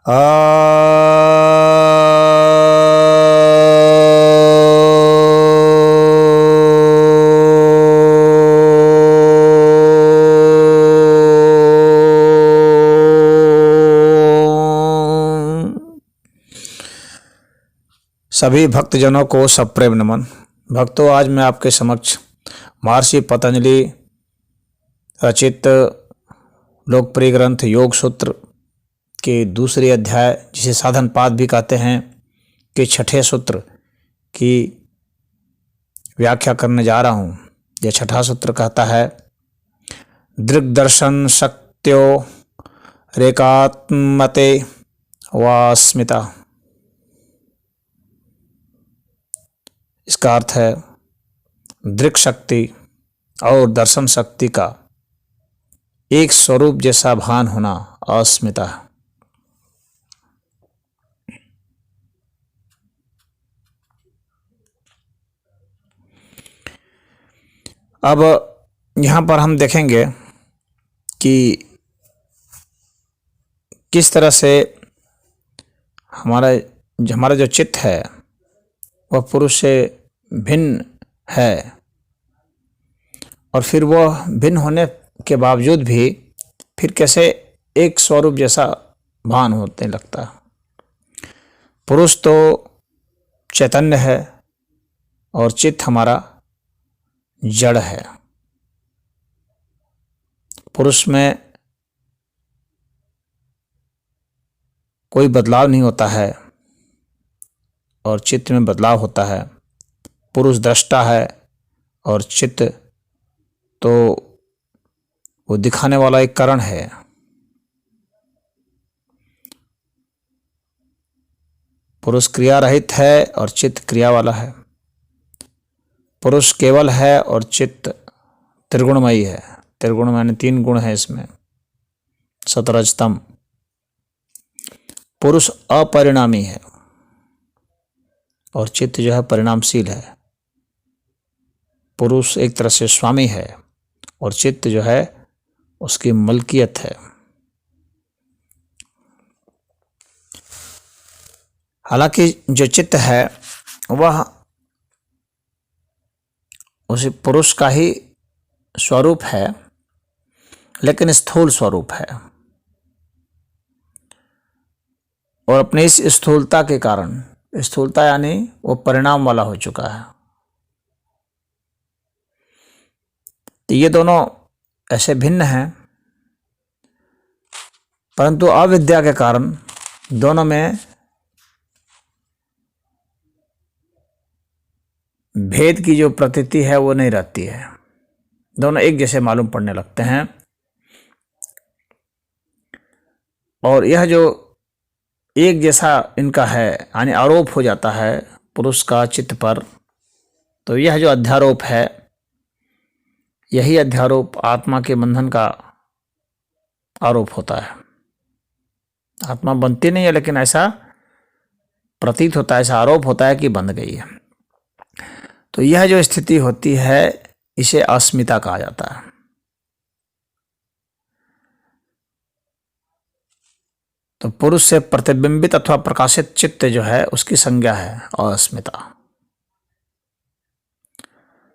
सभी भक्तजनों को सप्रेम नमन। भक्तों, आज मैं आपके समक्ष महर्षि पतंजलि रचित लोकप्रिय ग्रंथ योग सूत्र के दूसरे अध्याय, जिसे साधन पाद भी कहते हैं, के छठे सूत्र की व्याख्या करने जा रहा हूँ। यह छठा सूत्र कहता है, दृग्दर्शन शक्त्यो रेकात्मते वास्मिता। इसका अर्थ है दृक् शक्ति और दर्शन शक्ति का एक स्वरूप जैसा भान होना अस्मिता। अब यहाँ पर हम देखेंगे कि किस तरह से हमारा जो चित्त है वह पुरुष से भिन्न है, और फिर वह भिन्न होने के बावजूद भी फिर कैसे एक स्वरूप जैसा भान होने लगता है। पुरुष तो चैतन्य है और चित्त हमारा जड़ है। पुरुष में कोई बदलाव नहीं होता है और चित्त में बदलाव होता है। पुरुष दृष्टा है और चित्त तो वो दिखाने वाला एक कारण है। पुरुष क्रिया रहित है और चित्त क्रिया वाला है। पुरुष केवल है और चित्त त्रिगुणमयी है। त्रिगुण माने 3 गुण है इसमें, सतरजतम। पुरुष अपरिणामी है और चित्त जो है परिणामशील है। पुरुष एक तरह से स्वामी है और चित्त जो है उसकी मलकियत है। हालांकि जो चित्त है वह उसी पुरुष का ही स्वरूप है, लेकिन स्थूल स्वरूप है, और अपनी इस स्थूलता के कारण, स्थूलता यानी वो परिणाम वाला हो चुका है। तो ये दोनों ऐसे भिन्न हैं, परंतु अविद्या के कारण दोनों में भेद की जो प्रतीति है वो नहीं रहती है। दोनों एक जैसे मालूम पड़ने लगते हैं, और यह जो एक जैसा इनका है यानी आरोप हो जाता है पुरुष का चित्त पर, तो यह जो अध्यारोप है, यही अध्यारोप आत्मा के बंधन का आरोप होता है। आत्मा बनती नहीं है, लेकिन ऐसा प्रतीत होता है, ऐसा आरोप होता है कि बंध गई है। तो यह जो स्थिति होती है इसे अस्मिता कहा जाता है। तो पुरुष से प्रतिबिंबित अथवा प्रकाशित चित्त जो है उसकी संज्ञा है अस्मिता।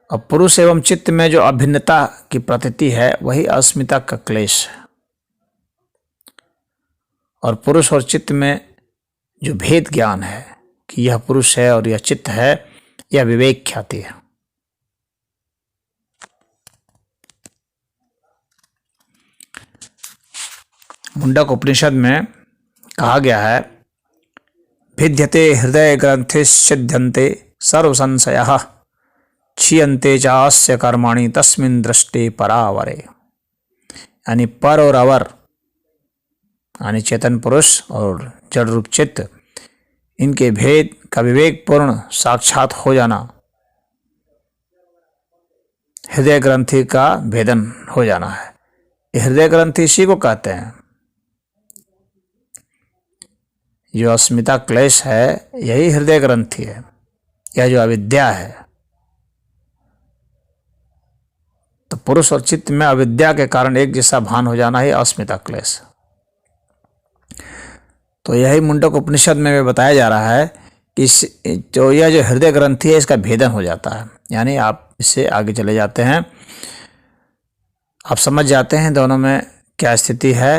अब पुरुष एवं चित्त में जो अभिन्नता की प्रतीति है वही अस्मिता का क्लेश है, और पुरुष और चित्त में जो भेद ज्ञान है कि यह पुरुष है और यह चित्त है, यह विवेक ख्याति है। मुंडक उपनिषद में कहा गया है, भिद्यते हृदय ग्रंथिश्छिद्यन्ते सर्व संशयः क्षीयन्ते चास्य कर्माणि तस्मिन् दृष्टे परावरे। यानी पर और अवर यानी चेतन पुरुष और जड़ रूप चित्त, इनके भेद का विवेक पूर्ण साक्षात हो जाना, हृदय ग्रंथि का भेदन हो जाना है। हृदय ग्रंथि इसी को कहते हैं। जो अस्मिता क्लेश है यही हृदय ग्रंथि है, यह जो अविद्या है। तो पुरुष और चित्त में अविद्या के कारण एक जैसा भान हो जाना ही अस्मिता क्लेश। तो तो यही मुंडक उपनिषद में बताया जा रहा है कि जो यह जो हृदय ग्रंथि है इसका भेदन हो जाता है। यानी आप इससे आगे चले जाते हैं, आप समझ जाते हैं दोनों में क्या स्थिति है,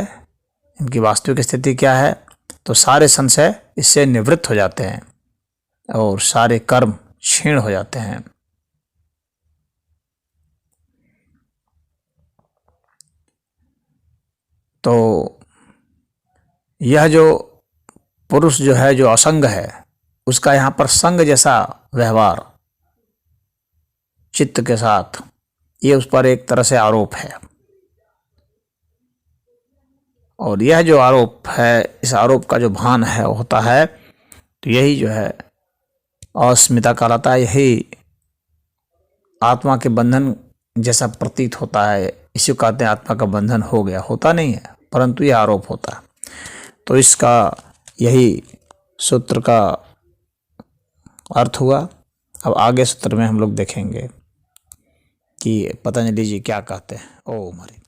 इनकी वास्तविक स्थिति क्या है, तो सारे संशय इससे निवृत्त हो जाते हैं और सारे कर्म क्षीण हो जाते हैं। तो यह जो पुरुष जो है, जो असंग है, उसका यहाँ पर संग जैसा व्यवहार चित्त के साथ, ये उस पर एक तरह से आरोप है। और यह जो आरोप है, इस आरोप का जो भान है होता है, तो यही जो है अस्मिता कहलाता है। यही आत्मा के बंधन जैसा प्रतीत होता है। इसी को कहते हैं आत्मा का बंधन हो गया, होता नहीं है परंतु यह आरोप होता है। तो इसका यही सूत्र का अर्थ हुआ। अब आगे सूत्र में हम लोग देखेंगे कि पतंजलि जी क्या कहते हैं। ओम हरि।